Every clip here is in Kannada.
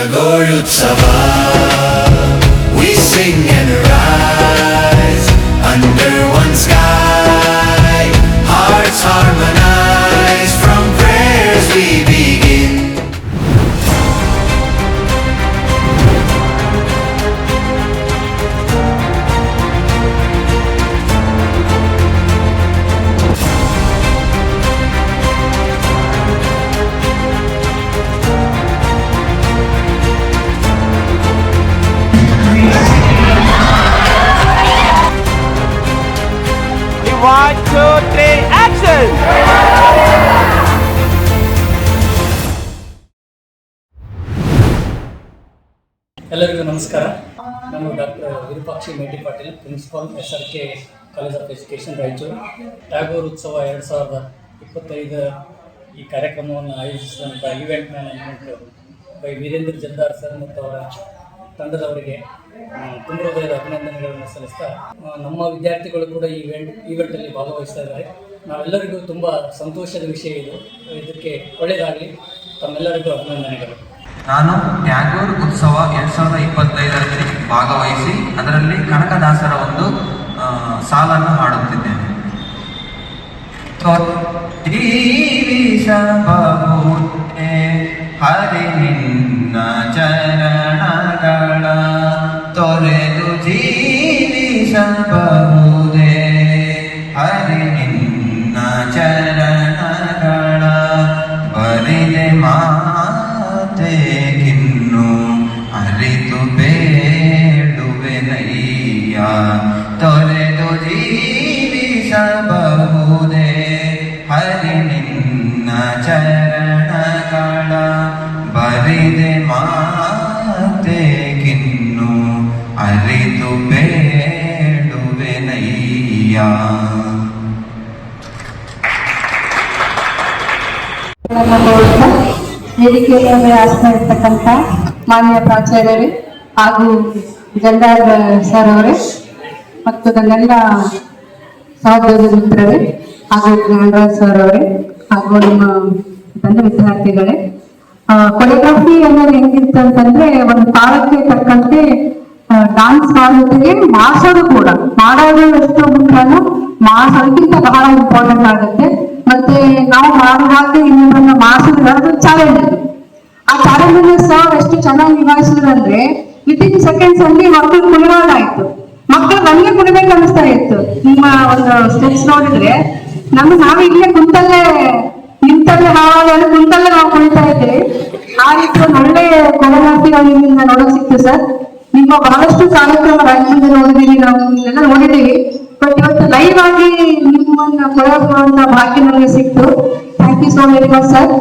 Rangagolutsava. We sing and rise under one sky. Hearts harmonize, from prayers we begin. One, two, three, action! ಎಲ್ಲರಿಗೂ ನಮಸ್ಕಾರ. ನಾನು doctor Virupakshi Meti Patil, principal SRK college of education Raichur. Tagore ಉತ್ಸವ 2025 ಈ ಕಾರ್ಯಕ್ರಮವನ್ನು ಆಯೋಜಿಸಿದಂಥ event management by Veerendra Jaldar sir ಮತ್ತು ಅವರ ತಂಡದವರಿಗೆ ತುಂಬ ಹೃದಯದ ಅಭಿನಂದನೆಗಳನ್ನು ಸಲ್ಲಿಸ್ತಾ, ನಮ್ಮ ವಿದ್ಯಾರ್ಥಿಗಳು ಕೂಡ ಈ ಈವೆಂಟಲ್ಲಿ ಭಾಗವಹಿಸ್ತಾ ಇದ್ದಾರೆ. ನಾವೆಲ್ಲರಿಗೂ ತುಂಬ ಸಂತೋಷದ ವಿಷಯ ಇದು. ಇದಕ್ಕೆ ಒಳ್ಳೆಯದಾಗಲಿ. ತಮ್ಮೆಲ್ಲರಿಗೂ ಅಭಿನಂದನೆಗಳು. ನಾನು ಟ್ಯಾಗೋರ್ ಉತ್ಸವ 2025ರಲ್ಲಿ ಭಾಗವಹಿಸಿ ಅದರಲ್ಲಿ ಕನಕದಾಸರ ಒಂದು ಸಾಲನ್ನು ಹಾಡುತ್ತಿದ್ದೇನೆ. ಹರಿ ನಿನ್ನ ಚರಣಗಳ ತೊರೆದು ಜೀವಿಸಬಹುದೇ, ಹರಿ ನಿನ್ನ ಚರಣಗಳ ಬರಿದೆ ಮಾತೆಗಿನ್ನು ಅರಿತು ಬೇಡುವೆನಯ್ಯ, ತೊರೆದು ಜೀವಿಸಬಹುದೇ, ಹರಿ ನಿನ್ನ ಚರಣಗಳ ಬರಿದೆ ಮಾತೆಗಿನ್ನು ಅರಿತು ಬೇಡುವೆನಯ್ಯ. ವೇದಿಕೆಯಲ್ಲಿ ಆಸ್ತಾ ಇರ್ತಕ್ಕಂಥ ಮಾನ್ಯ ಪ್ರಾಚಾರ್ಯರೇ ಹಾಗೂ ಜಲ್ದಾರ್ ಸರ್ ಅವರೇ ಮತ್ತು ನನ್ನೆಲ್ಲ ಸಹೋದ್ಯೋಗಿ ಮಿತ್ರರೇ ಹಾಗೂ ಜ್ಞಾನರಾಜ್ ಸರ್ ಅವರೇ ಹಾಗೂ ನಿಮ್ಮ ತಂಡ ವಿದ್ಯಾರ್ಥಿಗಳೇ, ಕೊರಿಯೋಗ್ರಫಿ ಅನ್ನೋದು ಹೆಂಗಿತ್ತು ಅಂತಂದ್ರೆ ಒಂದು ತಾಳಕ್ಕೆ ತಕ್ಕಂತೆ ಡಾನ್ಸ್ ಮಾಡೋದಕ್ಕೆ ಮಾಸೋದು ಕೂಡ ಮಾಡೋದು ಎಷ್ಟು ಮುಖ್ಯನೋ ಮಾಸೋದಕ್ಕಿಂತ ಬಹಳ ಇಂಪಾರ್ಟೆಂಟ್ ಆಗುತ್ತೆ. ಮತ್ತೆ ನಾವು ಮಾಡುವಾಗ ಇನ್ನೊಬ್ಬರನ್ನ ಮಾಸೋದ್ರ ಅದು ಚಾಲೆಂಜ್ ಇದೆ. ಆ ಚಾಲೆಂಜ್ ಸರ್ ಎಷ್ಟು ಚೆನ್ನಾಗಿ ನಿಭಾಯಿಸಿದ್ರಂದ್ರೆ ವಿತಿನ್ ಸೆಕೆಂಡ್ಸ್ ಅಲ್ಲಿ ಮಕ್ಕಳು ಕುಣಿಯೋದಾಯ್ತು. ಮಕ್ಕಳು ನನಗೆ ಕುಣಿಬೇಕು ಅನಿಸ್ತಾ ಇತ್ತು. ನಿಮ್ಮ ಒಂದು ಸ್ಟೆಪ್ಸ್ ನೋಡಿದ್ರೆ ನಾವ್ ಇಲ್ಲೇ ಕುಂತಲ್ಲೇ ನಿಂತಲ್ಲೇ ಹಾವಾಗಲು ಕುಂತಲ್ಲೇ ನಾವು ಕುಣಿತಾ ಇದ್ದೀವಿ. ಆ ರೀತಿ ಒಂದು ಒಳ್ಳೆ ಕೊರಿಯೋಗ್ರಫಿಗಳಿಂದ ನೋಡಕ್ ಸಿಕ್ತು ಸರ್. ನಿಮ್ಮ ಬಹಳಷ್ಟು ಕಾರ್ಯಕ್ರಮ ರಾಜ್ಯದಿಂದ ನೋಡಿದೀವಿ, ನಾವು ಇಲ್ಲೆಲ್ಲ ನೋಡಿದೀವಿ. ಬಟ್ ಇವತ್ತು ಲೈವ್ ಆಗಿ ನಿಮ್ಮನ್ನ ಕೊಡುವಂತ ಭಾಗ್ಯ ನಮಗೆ ಸಿಕ್ತು. Thank you so very much sir.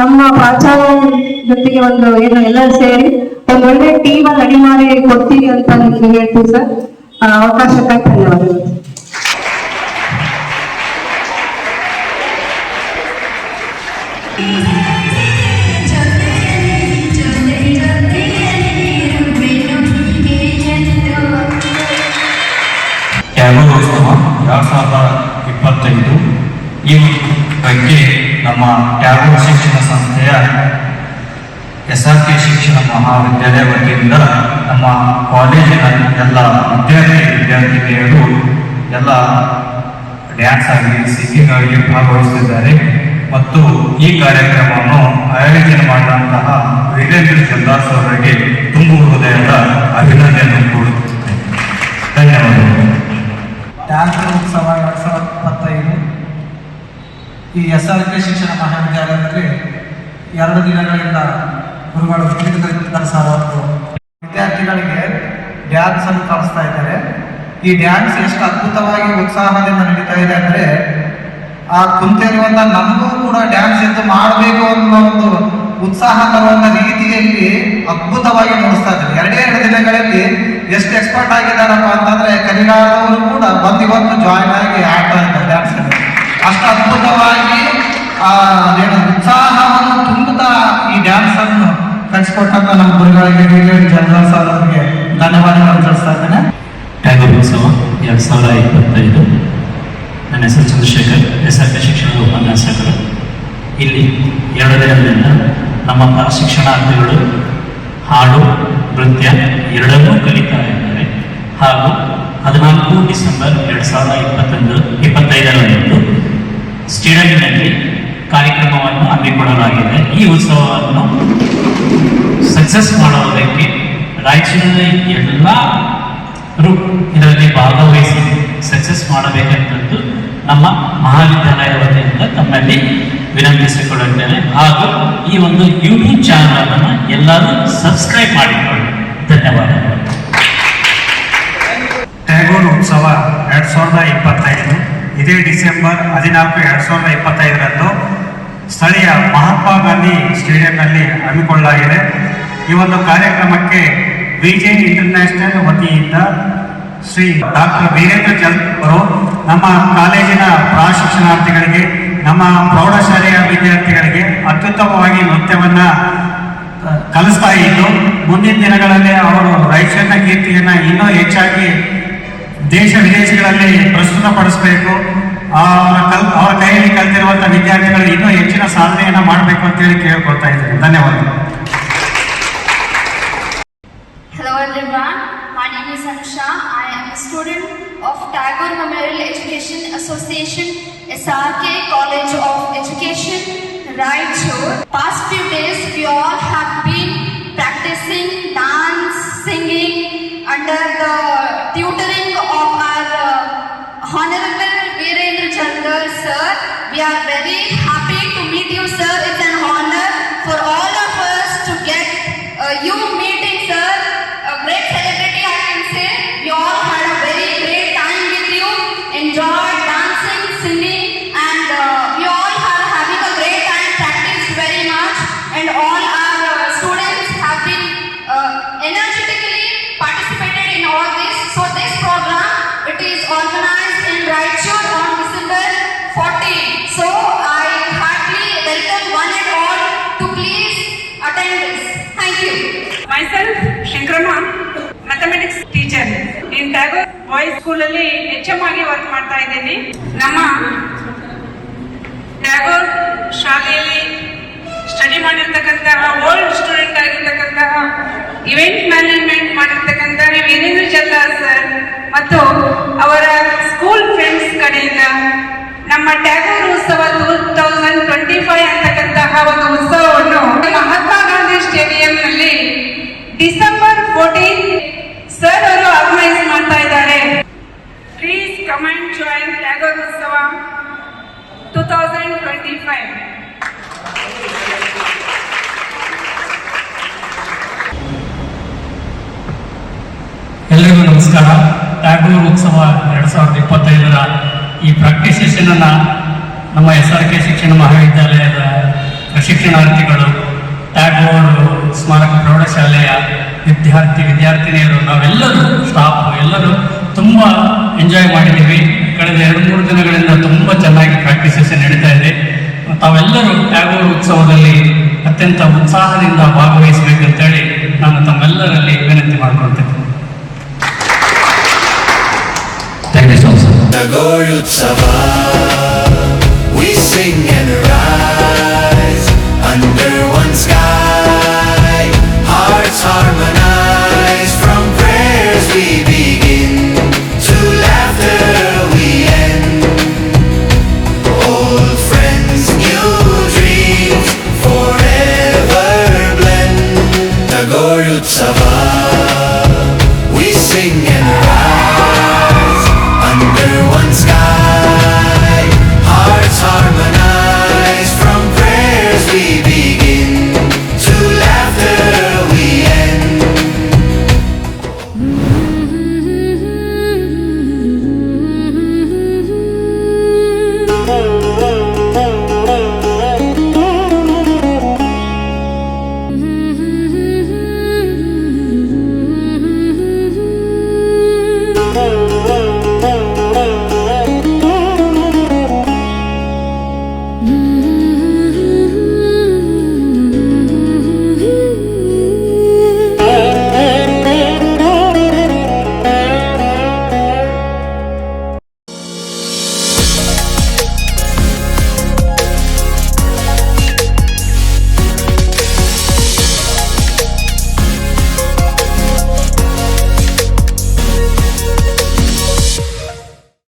ನಮ್ಮ ಪ್ರಾಚಾರ್ಯ ಜೊತೆಗೆ ಒಂದು ಏನು ಎಲ್ಲ ಸೇರಿ ಒಂದು ಒಳ್ಳೆ ಟೀಮ್ ಅನ್ನು ರೆಡಿ ಮಾಡಿ ಕೊಡ್ತೀವಿ ಅಂತ ನಿಮ್ಗೆ ಹೇಳ್ತೀವಿ ಸರ್. ಅವಕಾಶಕ್ಕಾಗಿ ಧನ್ಯವಾದಗಳು. ಟ್ಯಾಗೋರ್ ಉತ್ಸವ 2025 ಈ ಬಗ್ಗೆ ನಮ್ಮ ಟ್ಯಾಗೋರ್ ಶಿಕ್ಷಣ ಸಂಸ್ಥೆಯ SRK ಶಿಕ್ಷಣ ಮಹಾವಿದ್ಯಾಲಯ ವತಿಯಿಂದ ನಮ್ಮ ಕಾಲೇಜಿನ ಎಲ್ಲ ವಿದ್ಯಾರ್ಥಿನಿಯರು ಎಲ್ಲ ಡ್ಯಾನ್ಸ್ ಆಗಲಿ ಸಿಂಗಿಂಗ್ ಆಗಲಿ ಭಾಗವಹಿಸಿದ್ದಾರೆ. ಮತ್ತು ಈ ಕಾರ್ಯಕ್ರಮವನ್ನು ಆಯೋಜನೆ ಮಾಡಿದಂತಹ ವೀರೇಂದ್ರ ಜಲ್ದಾರ್ ಅವರಿಗೆ ತುಂಬ ಹೃದಯದ ಅಭಿನಂದನೆ ಕೊಡುತ್ತೇನೆ. ಧನ್ಯವಾದಗಳು. ಟ್ಯಾಗೋರ್ ಉತ್ಸವ 2025 ಈ SRK ಶಿಕ್ಷಣ ಮಹಾವಿದ್ಯಾಲಯದಲ್ಲಿ 2 ದಿನಗಳಿಂದ ಗುರುಗಳು ಕಲಿಸಲು ವಿದ್ಯಾರ್ಥಿಗಳಿಗೆ ಡ್ಯಾನ್ಸ್ ಅನ್ನು ಕಲಿಸ್ತಾ ಇದ್ದಾರೆ. ಈ ಡ್ಯಾನ್ಸ್ ಎಷ್ಟು ಅದ್ಭುತವಾಗಿ ಉತ್ಸಾಹದಿಂದ ನಡೀತಾ ಇದೆ ಅಂದರೆ ಆ ಕುಂತಿರುವಂತ ನಮಗೂ ಕೂಡ ಡ್ಯಾನ್ಸ್ ಎಂದು ಮಾಡಬೇಕು ಅನ್ನೋ ಒಂದು ಉತ್ಸಾಹ ತರುವಂತ ರೀತಿಯಲ್ಲಿ ಅದ್ಭುತವಾಗಿ ನೋಡಿಸ್ತಾ ಇದ್ದಾರೆ. 2 ದಿನಗಳಲ್ಲಿ ಎಷ್ಟು ಎಕ್ಸ್ಪರ್ಟ್ ಆಗಿದ್ದಾರಪ್ಪ ಅಂತಂದ್ರೆ ಕಲಿಗಾರದವರು ಕೂಡ ಇವತ್ತು ಜಾಯಿನ್ ಆಗಿ ಆಡ್ತಾ ಇದ್ದಾರೆ ಡ್ಯಾನ್ಸ್ ಅಲ್ಲಿ. ಅಷ್ಟು ಅದ್ಭುತವಾಗಿ ಉತ್ಸಾಹವನ್ನು ತುಂಬುತ್ತಾ ಈ ಡ್ಯಾನ್ಸ್ ಅನ್ನು ಕಲಿಸ್ಕೊಟ್ಟಂತ ನಮ್ಮ ಗುರುಗಳಿಗೆ ಜಲ್ದಾರ್ ಸರ್ ಅವರಿಗೆ ಧನ್ಯವಾದಗಳನ್ನು ತಿಳಿಸ್ತಾ ಇದ್ದೇನೆ. ಟ್ಯಾಗೋರ್ ಉತ್ಸವ 2025 ನನ್ನ ಹೆಸರು ಚಂದ್ರಶೇಖರ್, SRK ಶಿಕ್ಷಣದ ಉಪನ್ಯಾಸಕರು. ಇಲ್ಲಿ 2 ದಿನದಿಂದ ನಮ್ಮ ಶಿಕ್ಷಣಾರ್ಥಿಗಳು ಹಾಡು ನೃತ್ಯ ಎರಡನ್ನೂ ಕಲಿತಾ ಇದ್ದಾರೆ. ಹಾಗೂ 14 ಡಿಸೆಂಬರ್ 2025 ಸ್ಟೇಡಿಯಂನಲ್ಲಿ ಕಾರ್ಯಕ್ರಮವನ್ನು ಹಮ್ಮಿಕೊಳ್ಳಲಾಗಿದೆ. ಈ ಉತ್ಸವವನ್ನು ಸಕ್ಸಸ್ ಮಾಡುವುದಕ್ಕೆ ರಾಯಚೂರಿನ ಎಲ್ಲರೂ ಇದರಲ್ಲಿ ಭಾಗವಹಿಸಿ ಸಕ್ಸಸ್ ಮಾಡಬೇಕಂತದ್ದು ನಮ್ಮ ಮಹಾವಿದ್ಯಾಲಯ ವತಿಯಿಂದ ತಮ್ಮಲ್ಲಿ ವಿನಂತಿಸಿಕೊಳ್ಳುತ್ತೇನೆ. ಹಾಗೂ ಈ ಒಂದು ಯೂಟ್ಯೂಬ್ ಚಾನಲ್ ಅನ್ನು ಎಲ್ಲರೂ ಸಬ್ಸ್ಕ್ರೈಬ್ ಮಾಡಿಕೊಳ್ಳಿ. ಧನ್ಯವಾದಗಳು. ಟ್ಯಾಗೋರ್ ಉತ್ಸವ 2025 ಇದೇ ಡಿಸೆಂಬರ್ 14, 2025 ಸ್ಥಳೀಯ ಮಹಾತ್ಮ ಗಾಂಧಿ ಸ್ಟೇಡಿಯಂನಲ್ಲಿ ಹಮ್ಮಿಕೊಳ್ಳಲಾಗಿದೆ. ಈ ಒಂದು ಕಾರ್ಯಕ್ರಮಕ್ಕೆ ವಿಜೆ ಇಂಟರ್ನ್ಯಾಷನಲ್ ವತಿಯಿಂದ ಶ್ರೀ ಡಾಕ್ಟರ್ ವೀರೇಂದ್ರ ಜಲ್ ಅವರು ನಮ್ಮ ಕಾಲೇಜಿನ ಪ್ರಶಿಕ್ಷಣಾರ್ಥಿಗಳಿಗೆ, ನಮ್ಮ ಪ್ರೌಢಶಾಲೆಯ ವಿದ್ಯಾರ್ಥಿಗಳಿಗೆ ಅತ್ಯುತ್ತಮವಾಗಿ ನೃತ್ಯವನ್ನು ಕಲಿಸ್ತಾ ಇದ್ದು, ಮುಂದಿನ ದಿನಗಳಲ್ಲಿ ಅವರು ರಾಯಚೂರಿನ ಕೀರ್ತಿಯನ್ನು ಇನ್ನೂ ಹೆಚ್ಚಾಗಿ ದೇಶ ವಿದೇಶಗಳಲ್ಲಿ ಪ್ರಸ್ತುತಪಡಿಸಬೇಕು. ಅವರ ಕೈಯಲ್ಲಿ ಕಲಿತಿರುವಂಥ ವಿದ್ಯಾರ್ಥಿಗಳು ಇನ್ನೂ ಹೆಚ್ಚಿನ ಸಾಧನೆಯನ್ನು ಮಾಡಬೇಕು ಅಂತೇಳಿ ಕೇಳ್ಕೊಳ್ತಾ ಇದ್ದಾರೆ. ಧನ್ಯವಾದಗಳು. Hello everyone, my name is Anusha. I am a student of Tagore Memorial Education Association, SRK College of Education, Raichur. Past few days we all have been practicing dance, singing under the tutoring of our Honorable Virendra Chandar sir. We are very happy to meet you sir. It's an honor for all of us to get you meeting sir. A great celebrity I can say. We all had a very great time with you. Enjoyed dancing, singing and we all are having a great time, practiced very much and all our students have been energetically participated in all this. So this program, it is organized in Raichur on December 14. So I heartily welcome one and all to please attend this. Thank you. Myself, Shankarama, mathematics teacher in Tagore Boys School ಅಲ್ಲಿ HM ಆಗಿ ವರ್ಕ್ ಮಾಡ್ತಾ ಇದ್ದೀನಿ. ನಮ್ಮ ಟ್ಯಾಗೋರ್ ಶಾಲೆಯಲ್ಲಿ ಸ್ಟಡಿ ಮಾಡಿರ್ತಕ್ಕಂತಹ ಓಲ್ಡ್ ಸ್ಟೂಡೆಂಟ್ ಆಗಿರ್ತಕ್ಕಂತಹ ಇವೆಂಟ್ ಮ್ಯಾನೇಜ್ಮೆಂಟ್ ಮಾಡಿರ್ತಕ್ಕಂತಹ ವೀರೇಂದ್ರ ಜಲ್ಲಾರ್ ಸರ್ ಮತ್ತು ಅವರ ಸ್ಕೂಲ್ ಫ್ರೆಂಡ್ಸ್ ಕಡೆಯಿಂದ ನಮ್ಮ ಟ್ಯಾಗೋರ್ ಉತ್ಸವ 2025 ಅಂತಕ್ಕಂತಹ ಒಂದು ಉತ್ಸವವನ್ನು ಮಹಾತ್ಮ ಗಾಂಧಿ ಸ್ಟೇಡಿಯಂನಲ್ಲಿ ಡಿಸೆಂಬರ್ 14 ಸರ್ ಅವರು ಆರ್ಗನೈಸ್ ಮಾಡ್ತಾ ಇದ್ದಾರೆ. Please come and join Tagore ಉತ್ಸವ 2025. ಎಲ್ಲರಿಗೂ ನಮಸ್ಕಾರ. ಟ್ಯಾಗೋರ್ ಉತ್ಸವ 2025 ಈ ಪ್ರಾಕ್ಟೀಸ್ ಸೆಷನ್ ಅನ್ನು ನಮ್ಮ SRK ಶಿಕ್ಷಣ ಮಹಾವಿದ್ಯಾಲಯದ ಪ್ರಶಿಕ್ಷಣಾರ್ಥಿಗಳು, ಟ್ಯಾಗೋರ್ ಸ್ಮಾರಕ ಪ್ರೌಢಶಾಲೆಯ ವಿದ್ಯಾರ್ಥಿನಿಯರು, ನಾವೆಲ್ಲರೂ ಸ್ಟಾಫ್ ಎಲ್ಲರೂ ತುಂಬ ಎಂಜಾಯ್ ಮಾಡಿದ್ದೀವಿ. ಕಳೆದ 2-3 ದಿನಗಳಿಂದ ತುಂಬ ಚೆನ್ನಾಗಿ ಪ್ರಾಕ್ಟೀಸ್ ಸೆಷನ್ ನಡೀತಾ ಇದೆ. ತಾವೆಲ್ಲರೂ ಟ್ಯಾಗೋರ್ ಉತ್ಸವದಲ್ಲಿ ಅತ್ಯಂತ ಉತ್ಸಾಹದಿಂದ ಭಾಗವಹಿಸಬೇಕಂತೇಳಿ ನಾನು ತಮ್ಮೆಲ್ಲರಲ್ಲಿ ವಿನಂತಿ ಮಾಡಿಕೊಳ್ತೇನೆ. Tagore Utsava